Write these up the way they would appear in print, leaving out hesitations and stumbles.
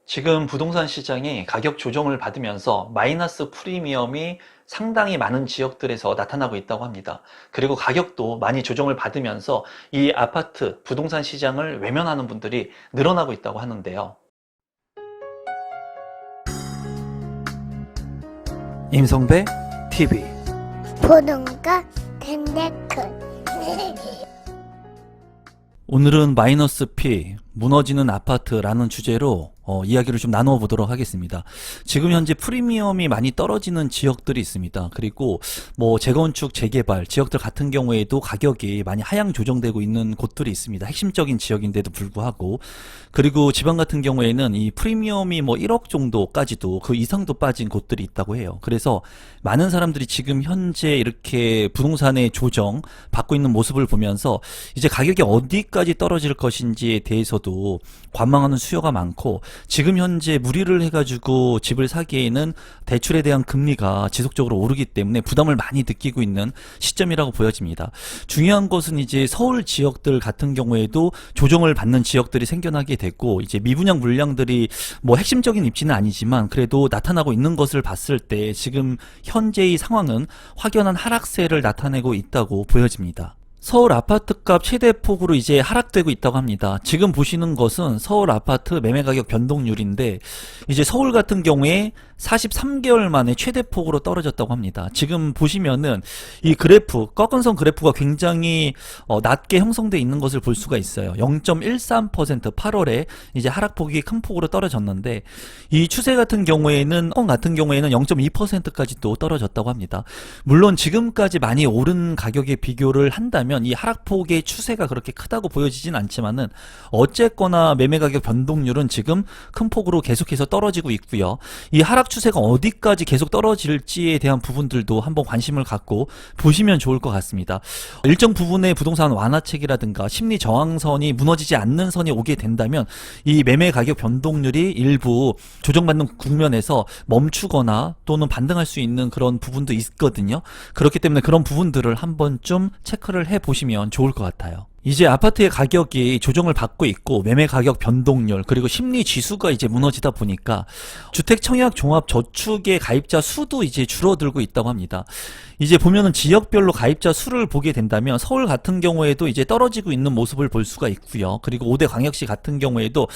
지금 부동산 시장이 가격 조정을 받으면서 마이너스 프리미엄이 상당히 많은 지역들에서 나타나고 있다고 합니다. 그리고 가격도 많이 조정을 받으면서 이 아파트, 부동산 시장을 외면하는 분들이 늘어나고 있다고 하는데요. 임성배 TV 보는가 덴데크 오늘은 마이너스 피, 무너지는 아파트라는 주제로 이야기를 좀 나누어 보도록 하겠습니다. 지금 현재 프리미엄이 많이 떨어지는 지역들이 있습니다. 그리고 뭐 재건축, 재개발 지역들 같은 경우에도 가격이 많이 하향 조정되고 있는 곳들이 있습니다. 핵심적인 지역인데도 불구하고. 그리고 지방 같은 경우에는 이 프리미엄이 뭐 1억 정도까지도 그 이상도 빠진 곳들이 있다고 해요. 그래서 많은 사람들이 지금 현재 이렇게 부동산의 조정 받고 있는 모습을 보면서 이제 가격이 어디까지 떨어질 것인지에 대해서도 관망하는 수요가 많고, 지금 현재 무리를 해가지고 집을 사기에는 대출에 대한 금리가 지속적으로 오르기 때문에 부담을 많이 느끼고 있는 시점이라고 보여집니다. 중요한 것은 이제 서울 지역들 같은 경우에도 조정을 받는 지역들이 생겨나게 됐고, 이제 미분양 물량들이 뭐 핵심적인 입지는 아니지만 그래도 나타나고 있는 것을 봤을 때 지금 현재의 상황은 확연한 하락세를 나타내고 있다고 보여집니다. 서울 아파트값 최대폭으로 이제 하락되고 있다고 합니다. 지금 보시는 것은 서울 아파트 매매가격 변동률인데, 이제 서울 같은 경우에 43개월 만에 최대폭으로 떨어졌다고 합니다. 지금 보시면은 이 그래프, 꺾은선 그래프가 굉장히 낮게 형성되어 있는 것을 볼 수가 있어요. 0.13% 8월에 이제 하락폭이 큰 폭으로 떨어졌는데, 이 추세 같은 경우에는 0.2%까지도 떨어졌다고 합니다. 물론 지금까지 많이 오른 가격에 비교를 한다면 이 하락폭의 추세가 그렇게 크다고 보여지진 않지만은, 어쨌거나 매매가격 변동률은 지금 큰 폭으로 계속해서 떨어지고 있고요. 이 하락 추세가 어디까지 계속 떨어질지에 대한 부분들도 한번 관심을 갖고 보시면 좋을 것 같습니다. 일정 부분의 부동산 완화책이라든가 심리 저항선이 무너지지 않는 선이 오게 된다면 이 매매 가격 변동률이 일부 조정받는 국면에서 멈추거나 또는 반등할 수 있는 그런 부분도 있거든요. 그렇기 때문에 그런 부분들을 한번 좀 체크를 해보시면 좋을 것 같아요. 이제 아파트의 가격이 조정을 받고 있고, 매매 가격 변동률 그리고 심리 지수가 이제 무너지다 보니까 주택 청약 종합 저축의 가입자 수도 이제 줄어들고 있다고 합니다. 이제 보면은 지역별로 가입자 수를 보게 된다면 서울 같은 경우에도 이제 떨어지고 있는 모습을 볼 수가 있고요. 그리고 5대 광역시 같은 경우에도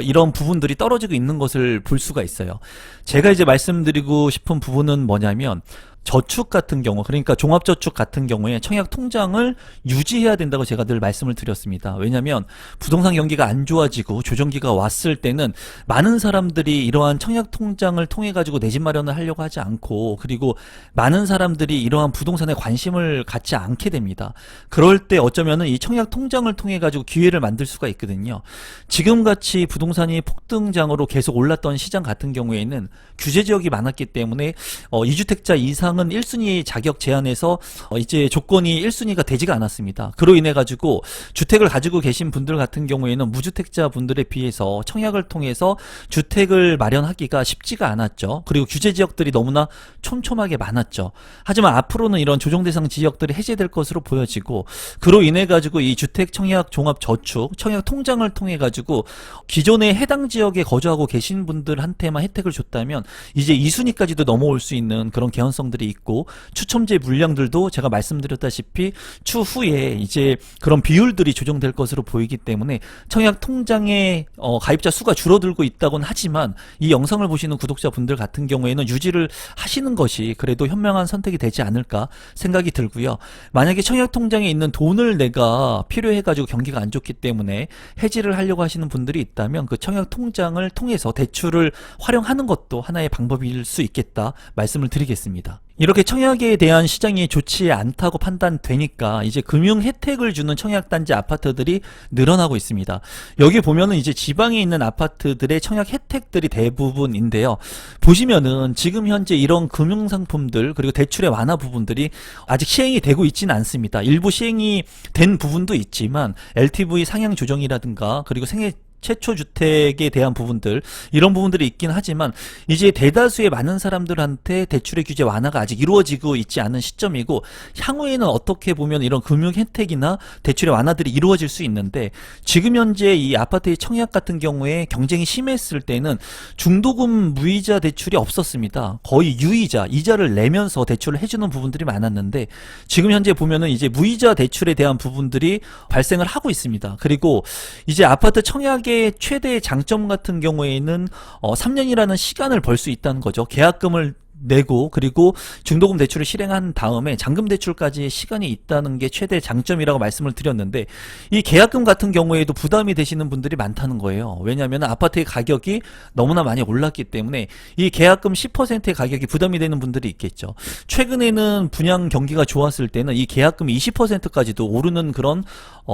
이런 부분들이 떨어지고 있는 것을 볼 수가 있어요. 제가 이제 말씀드리고 싶은 부분은 뭐냐면, 저축 같은 경우, 그러니까 종합저축 같은 경우에 청약 통장을 유지해야 된다고 제가 늘 말씀을 드렸습니다. 왜냐하면 부동산 경기가 안 좋아지고 조정기가 왔을 때는 많은 사람들이 이러한 청약 통장을 통해 가지고 내 집 마련을 하려고 하지 않고, 그리고 많은 사람들이 이러한 부동산에 관심을 갖지 않게 됩니다. 그럴 때 어쩌면은 이 청약 통장을 통해 가지고 기회를 만들 수가 있거든요. 지금같이 부동산이 폭등장으로 계속 올랐던 시장 같은 경우에는 규제 지역이 많았기 때문에 2주택자 이상 은 1순위 자격 제한에서 이제 조건이 1순위가 되지가 않았습니다. 그로 인해 가지고 주택을 가지고 계신 분들 같은 경우에는 무주택자 분들에 비해서 청약을 통해서 주택을 마련하기가 쉽지가 않았죠. 그리고 규제 지역들이 너무나 촘촘하게 많았죠. 하지만 앞으로는 이런 조정 대상 지역들이 해제될 것으로 보여지고, 그로 인해 가지고 이 주택 청약 종합 저축 청약 통장을 통해 가지고 기존에 해당 지역에 거주하고 계신 분들한테만 혜택을 줬다면 이제 2순위까지도 넘어올 수 있는 그런 개연성들이 있고, 추첨제 물량들도 제가 말씀드렸다시피 추후에 이제 그런 비율들이 조정될 것으로 보이기 때문에 청약 통장의 가입자 수가 줄어들고 있다고는 하지만, 이 영상을 보시는 구독자분들 같은 경우에는 유지를 하시는 것이 그래도 현명한 선택이 되지 않을까 생각이 들고요. 만약에 청약 통장에 있는 돈을 내가 필요해 가지고 경기가 안 좋기 때문에 해지를 하려고 하시는 분들이 있다면 그 청약 통장을 통해서 대출을 활용하는 것도 하나의 방법일 수 있겠다 말씀을 드리겠습니다. 이렇게 청약에 대한 시장이 좋지 않다고 판단되니까 이제 금융 혜택을 주는 청약단지 아파트들이 늘어나고 있습니다. 여기 보면은 이제 지방에 있는 아파트들의 청약 혜택들이 대부분인데요. 보시면은 지금 현재 이런 금융 상품들 그리고 대출의 완화 부분들이 아직 시행이 되고 있지는 않습니다. 일부 시행이 된 부분도 있지만 LTV 상향 조정이라든가 그리고 생애 최초 주택에 대한 부분들, 이런 부분들이 있긴 하지만 이제 대다수의 많은 사람들한테 대출의 규제 완화가 아직 이루어지고 있지 않은 시점이고, 향후에는 어떻게 보면 이런 금융 혜택이나 대출의 완화들이 이루어질 수 있는데, 지금 현재 이 아파트의 청약 같은 경우에 경쟁이 심했을 때는 중도금 무이자 대출이 없었습니다. 거의 유이자, 이자를 내면서 대출을 해주는 부분들이 많았는데, 지금 현재 보면은 이제 무이자 대출에 대한 부분들이 발생을 하고 있습니다. 그리고 이제 아파트 청약의 최대 장점 같은 경우에는 3년이라는 시간을 벌 수 있다는 거죠. 계약금을 내고 그리고 중도금 대출을 실행한 다음에 잔금 대출까지 시간이 있다는 게 최대 장점이라고 말씀을 드렸는데, 이 계약금 같은 경우에도 부담이 되시는 분들이 많다는 거예요. 왜냐하면 아파트의 가격이 너무나 많이 올랐기 때문에 이 계약금 10%의 가격이 부담이 되는 분들이 있겠죠. 최근에는 분양 경기가 좋았을 때는 이 계약금이 20%까지도 오르는 그런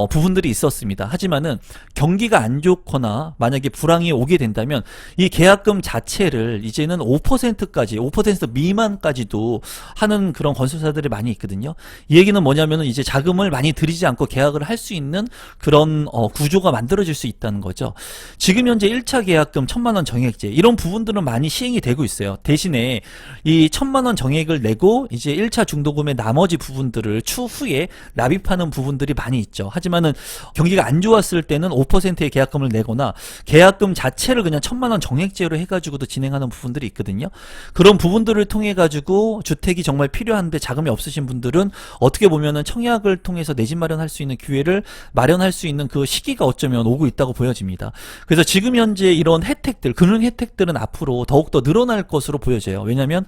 부분들이 있었습니다. 하지만은 경기가 안 좋거나 만약에 불황이 오게 된다면 이 계약금 자체를 이제는 5%까지 5% 미만까지도 하는 그런 건설사들이 많이 있거든요. 이 얘기는 뭐냐면은 이제 자금을 많이 들이지 않고 계약을 할 수 있는 그런 구조가 만들어질 수 있다는 거죠. 지금 현재 1차 계약금 1,000만원 정액제, 이런 부분들은 많이 시행이 되고 있어요. 대신에 이 1,000만원 정액을 내고 이제 1차 중도금의 나머지 부분들을 추후에 납입하는 부분들이 많이 있죠. 하지만은 경기가 안 좋았을 때는 5%의 계약금을 내거나 계약금 자체를 그냥 1,000만원 정액제로 해가지고도 진행하는 부분들이 있거든요. 그런 부분들을 통해 가지고 주택이 정말 필요한데 자금이 없으신 분들은 어떻게 보면은 청약을 통해서 내 집 마련할 수 있는 기회를 마련할 수 있는 그 시기가 어쩌면 오고 있다고 보여집니다. 그래서 지금 현재 이런 혜택들, 금융 혜택들은 앞으로 더욱더 늘어날 것으로 보여져요. 왜냐하면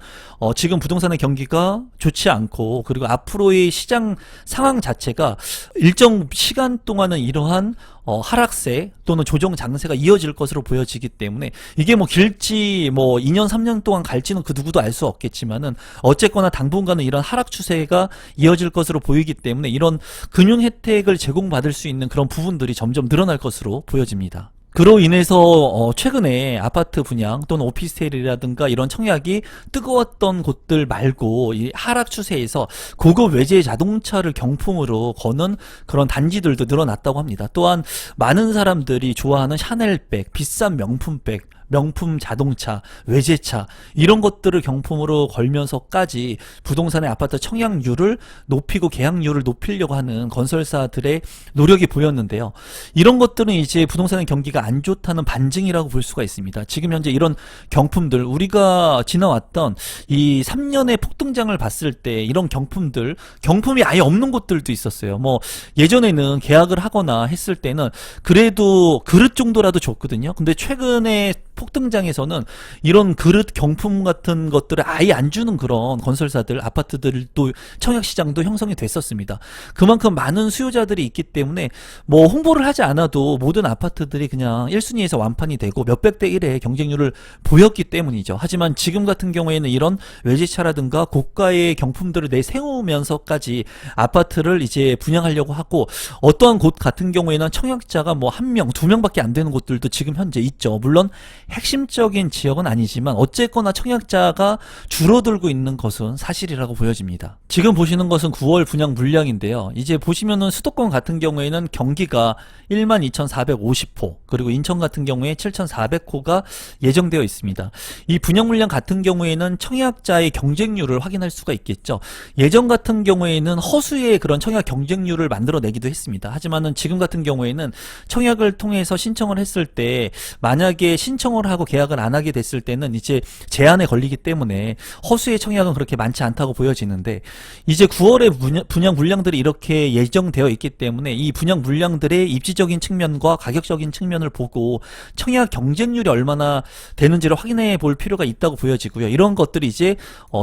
지금 부동산의 경기가 좋지 않고, 그리고 앞으로의 시장 상황 자체가 일정 시간 동안은 이러한 하락세 또는 조정 장세가 이어질 것으로 보여지기 때문에, 이게 뭐 길지 뭐 2년 3년 동안 갈지는 그 누구도 알 수 없겠지만은 어쨌거나 당분간은 이런 하락 추세가 이어질 것으로 보이기 때문에 이런 금융 혜택을 제공받을 수 있는 그런 부분들이 점점 늘어날 것으로 보여집니다. 그로 인해서 최근에 아파트 분양 또는 오피스텔이라든가 이런 청약이 뜨거웠던 곳들 말고 이 하락 추세에서 고급 외제 자동차를 경품으로 거는 그런 단지들도 늘어났다고 합니다. 또한 많은 사람들이 좋아하는 샤넬백, 비싼 명품백, 명품 자동차, 외제차, 이런 것들을 경품으로 걸면서까지 부동산의 아파트 청약률을 높이고 계약률을 높이려고 하는 건설사들의 노력이 보였는데요. 이런 것들은 이제 부동산의 경기가 안 좋다는 반증이라고 볼 수가 있습니다. 지금 현재 이런 경품들, 우리가 지나왔던 이 3년의 폭등장을 봤을 때 이런 경품들, 경품이 아예 없는 곳들도 있었어요. 뭐 예전에는 계약을 하거나 했을 때는 그래도 그릇 정도라도 줬거든요. 근데 최근에 폭등장에서는 이런 그릇 경품 같은 것들을 아예 안 주는 그런 건설사들, 아파트들도 청약시장도 형성이 됐었습니다. 그만큼 많은 수요자들이 있기 때문에 뭐 홍보를 하지 않아도 모든 아파트들이 그냥 1순위에서 완판이 되고 몇백 대 1의 경쟁률을 보였기 때문이죠. 하지만 지금 같은 경우에는 이런 외제차라든가 고가의 경품들을 내세우면서까지 아파트를 이제 분양하려고 하고, 어떠한 곳 같은 경우에는 청약자가 뭐 1명, 2명밖에 안 되는 곳들도 지금 현재 있죠. 물론 핵심적인 지역은 아니지만 어쨌거나 청약자가 줄어들고 있는 것은 사실이라고 보여집니다. 지금 보시는 것은 9월 분양 물량인데요. 이제 보시면은 수도권 같은 경우에는 경기가 12,450호, 그리고 인천 같은 경우에 7,400호가 예정되어 있습니다. 이 분양 물량 같은 경우에는 청약자의 경쟁률을 확인할 수가 있겠죠. 예전 같은 경우에는 허수의 그런 청약 경쟁률을 만들어내기도 했습니다. 하지만은 지금 같은 경우에는 청약을 통해서 신청을 했을 때 만약에 신청을 하고 계약을 안 하게 됐을 때는 이제 제한에 걸리기 때문에 허수의 청약은 그렇게 많지 않다고 보여지는데, 이제 9월에 분양 물량들이 이렇게 예정되어 있기 때문에 이 분양 물량들의 입지적인 측면과 가격적인 측면을 보고 청약 경쟁률이 얼마나 되는지를 확인해 볼 필요가 있다고 보여지고요. 이런 것들이 이제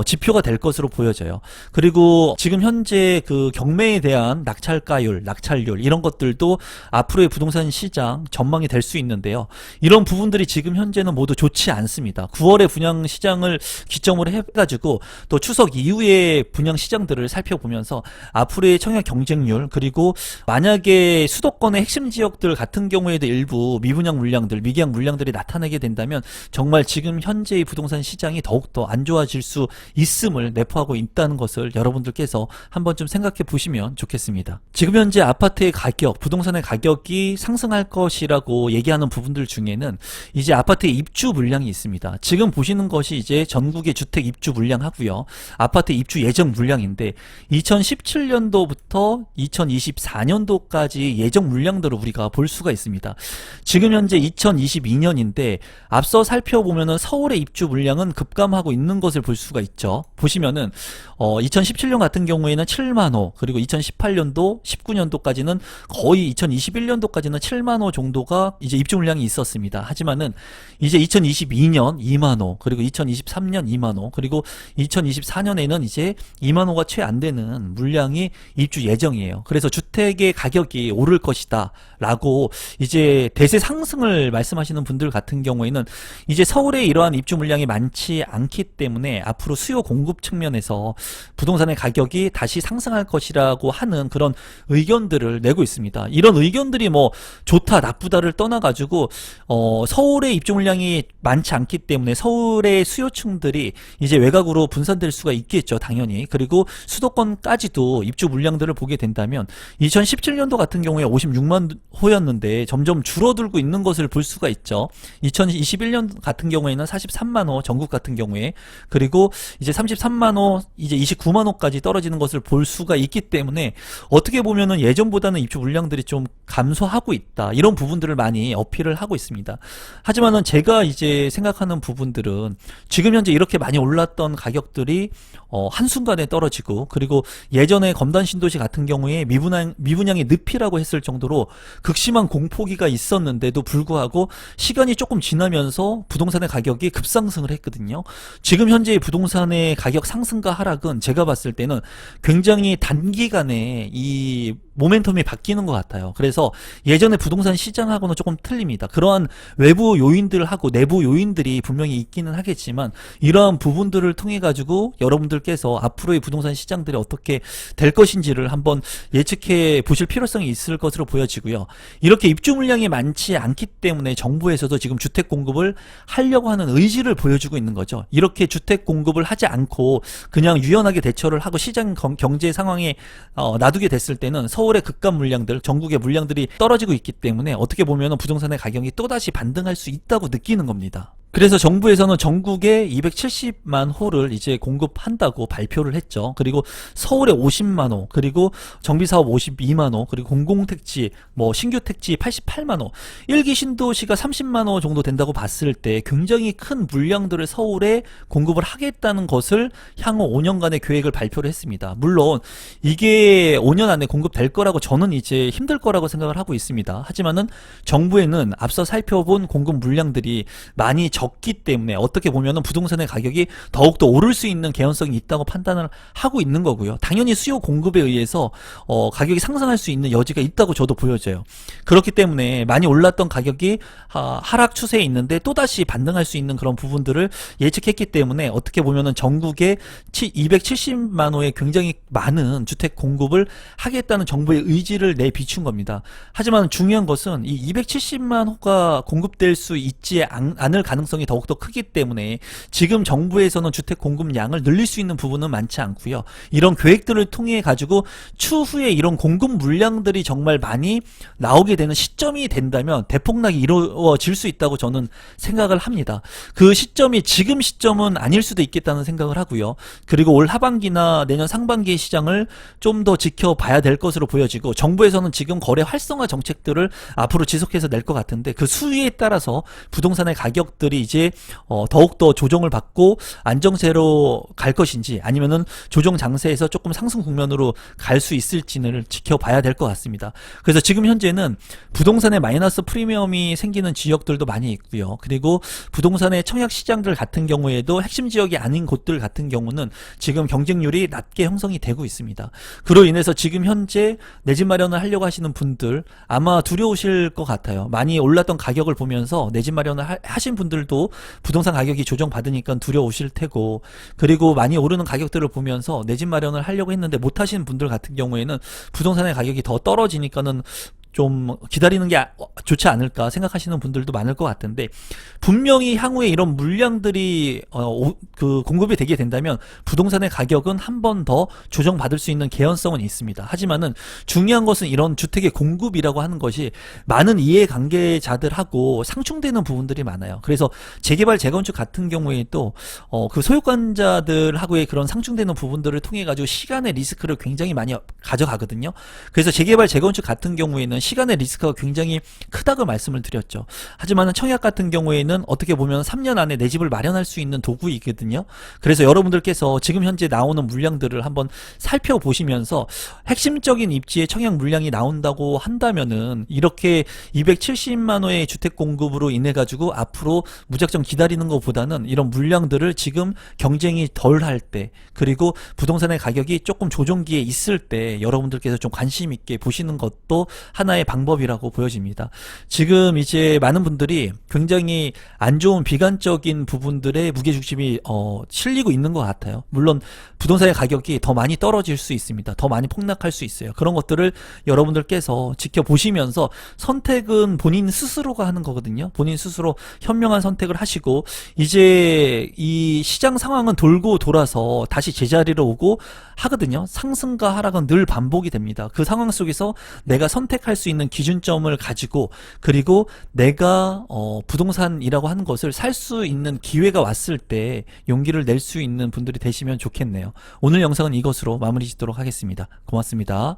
지표가 될 것으로 보여져요. 그리고 지금 현재 그 경매에 대한 낙찰가율, 낙찰률, 이런 것들도 앞으로의 부동산 시장 전망이 될 수 있는데요. 이런 부분들이 지금 현재는 모두 좋지 않습니다. 9월에 분양 시장을 기점으로 해가지고 또 추석 이후의 분양 시장들을 살펴보면서 앞으로의 청약 경쟁률, 그리고 만약에 수도권의 핵심 지역들 같은 경우에도 일부 미분양 물량들, 미계약 물량들이 나타나게 된다면 정말 지금 현재의 부동산 시장이 더욱더 안 좋아질 수 있음을 내포하고 있다는 것을 여러분들께서 한번 좀 생각해 보시면 좋겠습니다. 지금 현재 아파트의 가격, 부동산의 가격이 상승할 것이라고 얘기하는 부분들 중에는 이제 아파트의 입주 물량이 있습니다. 지금 보시는 것이 이제 전국의 주택 입주 물량 하고요. 아파트 입주 예정 물량인데 2017년도부터 2024년도까지 예정 물량들을 우리가 볼 수가 있습니다. 지금 현재 2022년인데 앞서 살펴보면은 서울의 입주 물량은 급감하고 있는 것을 볼 수가 있죠. 보시면은 2017년 같은 경우에는 7만 호, 그리고 2018년도, 19년도까지는 거의 2021년도까지는 7만 호 정도가 이제 입주 물량이 있었습니다. 하지만은 이제 2022년 2만 호, 그리고 2023년 2만 호, 그리고 2024년에는 이제 2만 호가 채 안 되는 물량이 입주 예정이에요. 그래서 주택의 가격이 오를 것이다 라고 이제 대세 상승을 말씀하시는 분들 같은 경우에는 이제 서울에 이러한 입주 물량이 많지 않기 때문에 앞으로 수요 공급 측면에서 부동산의 가격이 다시 상승할 것이라고 하는 그런 의견들을 내고 있습니다. 이런 의견들이 뭐 좋다 나쁘다를 떠나가지고 서울의 입주 물량이 많지 않기 때문에 서울의 수요층들이 이제 외곽으로 분산될 수가 있겠죠, 당연히. 그리고 수도권까지도 입주 물량들을 보게 된다면 2017년도 같은 경우에 56만 호였는데 점점 줄어들고 있는 것을 볼 수가 있죠. 2021년 같은 경우에는 43만 호, 전국 같은 경우에, 그리고 이제 33만 호, 이제 29만 호까지 떨어지는 것을 볼 수가 있기 때문에 어떻게 보면은 예전보다는 입주 물량들이 좀 감소하고 있다, 이런 부분들을 많이 어필을 하고 있습니다. 하지만은 제가 이제 생각하는 부분들은 지금 현재 이렇게 많이 올랐던 가격들이 한순간에 떨어지고, 그리고 예전에 검단 신도시 같은 경우에 미분양이 늪이라고 했을 정도로 극심한 공포기가 있었는데도 불구하고 시간이 조금 지나면서 부동산의 가격이 급상승을 했거든요. 지금 현재의 부동산의 가격 상승과 하락은 제가 봤을 때는 굉장히 단기간에 이 모멘텀이 바뀌는 것 같아요. 그래서 예전에 부동산 시장하고는 조금 틀립니다. 그러한 외부 요인들하고 내부 요인들이 분명히 있기는 하겠지만 이러한 부분들을 통해 가지고 여러분들께서 앞으로의 부동산 시장들이 어떻게 될 것인지를 한번 예측해 보실 필요성이 있을 것으로 보여지고요. 이렇게 입주 물량이 많지 않기 때문에 정부에서도 지금 주택 공급을 하려고 하는 의지를 보여주고 있는 거죠. 이렇게 주택 공급을 하지 않고 그냥 유연하게 대처를 하고 시장 경제 상황에 놔두게 됐을 때는 서울의 급감 물량들, 전국의 물량들이 떨어지고 있기 때문에 어떻게 보면 부동산의 가격이 또다시 반등할 수 있다고 느끼는 겁니다. 그래서 정부에서는 전국에 270만 호를 이제 공급한다고 발표를 했죠. 그리고 서울에 50만 호, 그리고 정비사업 52만 호, 그리고 공공택지, 신규 택지 88만 호, 1기 신도시가 30만 호 정도 된다고 봤을 때 굉장히 큰 물량들을 서울에 공급을 하겠다는 것을 향후 5년간의 계획을 발표를 했습니다. 물론 이게 5년 안에 공급될 거라고 저는 이제 힘들 거라고 생각을 하고 있습니다. 하지만은 정부에는 앞서 살펴본 공급 물량들이 많이 적기 때문에 어떻게 보면은 부동산의 가격이 더욱더 오를 수 있는 개연성이 있다고 판단을 하고 있는 거고요. 당연히 수요 공급에 의해서 가격이 상승할 수 있는 여지가 있다고 저도 보여져요. 그렇기 때문에 많이 올랐던 가격이 하락 추세에 있는데 또다시 반등할 수 있는 그런 부분들을 예측했기 때문에 어떻게 보면은 전국에 270만 호의 굉장히 많은 주택 공급을 하겠다는 정부의 의지를 내비춘 겁니다. 하지만 중요한 것은 이 270만 호가 공급될 수 있지 않을 가능성이 더욱더 크기 때문에 지금 정부에서는 주택 공급량을 늘릴 수 있는 부분은 많지 않고요. 이런 계획들을 통해 가지고 추후에 이런 공급 물량들이 정말 많이 나오게 되는 시점이 된다면 대폭락이 이루어질 수 있다고 저는 생각을 합니다. 그 시점이 지금 시점은 아닐 수도 있겠다는 생각을 하고요. 그리고 올 하반기나 내년 상반기의 시장을 좀 더 지켜봐야 될 것으로 보여지고, 정부에서는 지금 거래 활성화 정책들을 앞으로 지속해서 낼 것 같은데 그 수위에 따라서 부동산의 가격들이 이제 더욱더 조정을 받고 안정세로 갈 것인지 아니면은 조정 장세에서 조금 상승 국면으로 갈 수 있을지를 지켜봐야 될 것 같습니다. 그래서 지금 현재는 부동산에 마이너스 프리미엄이 생기는 지역들도 많이 있고요. 그리고 부동산의 청약 시장들 같은 경우에도 핵심 지역이 아닌 곳들 같은 경우는 지금 경쟁률이 낮게 형성이 되고 있습니다. 그로 인해서 지금 현재 내 집 마련을 하려고 하시는 분들 아마 두려우실 것 같아요. 많이 올랐던 가격을 보면서 내 집 마련을 하신 분들도 부동산 가격이 조정받으니까 두려우실 테고, 그리고 많이 오르는 가격들을 보면서 내 집 마련을 하려고 했는데 못 하시는 분들 같은 경우에는 부동산의 가격이 더 떨어지니까는 좀 기다리는 게 좋지 않을까 생각하시는 분들도 많을 것 같은데, 분명히 향후에 이런 물량들이 공급이 되게 된다면 부동산의 가격은 한 번 더 조정받을 수 있는 개연성은 있습니다. 하지만은 중요한 것은 이런 주택의 공급이라고 하는 것이 많은 이해관계자들하고 상충되는 부분들이 많아요. 그래서 재개발 재건축 같은 경우에도 그 소유권자들하고의 그런 상충되는 부분들을 통해 가지고 시간의 리스크를 굉장히 많이 가져가거든요. 그래서 재개발 재건축 같은 경우에는 시간의 리스크가 굉장히 크다고 말씀을 드렸죠. 하지만 청약 같은 경우에는 어떻게 보면 3년 안에 내 집을 마련할 수 있는 도구이거든요. 그래서 여러분들께서 지금 현재 나오는 물량들을 한번 살펴보시면서 핵심적인 입지에 청약 물량이 나온다고 한다면은 이렇게 270만 호의 주택 공급으로 인해 가지고 앞으로 무작정 기다리는 것보다는 이런 물량들을 지금 경쟁이 덜 할 때, 그리고 부동산의 가격이 조금 조정기에 있을 때 여러분들께서 좀 관심 있게 보시는 것도 하나의 방법이라고 보여집니다. 지금 이제 많은 분들이 굉장히 안 좋은 비관적인 부분들의 무게중심이 실리고 있는 것 같아요. 물론 부동산의 가격이 더 많이 떨어질 수 있습니다. 더 많이 폭락할 수 있어요. 그런 것들을 여러분들께서 지켜보시면서 선택은 본인 스스로가 하는 거거든요. 본인 스스로 현명한 선택을 하시고, 이제 이 시장 상황은 돌고 돌아서 다시 제자리로 오고 하거든요. 상승과 하락은 늘 반복이 됩니다. 그 상황 속에서 내가 선택할 수 있는 기준점을 가지고, 그리고 내가 부동산이라고 하는 것을 살 수 있는 기회가 왔을 때 용기를 낼 수 있는 분들이 되시면 좋겠네요. 오늘 영상은 이것으로 마무리 짓도록 하겠습니다. 고맙습니다.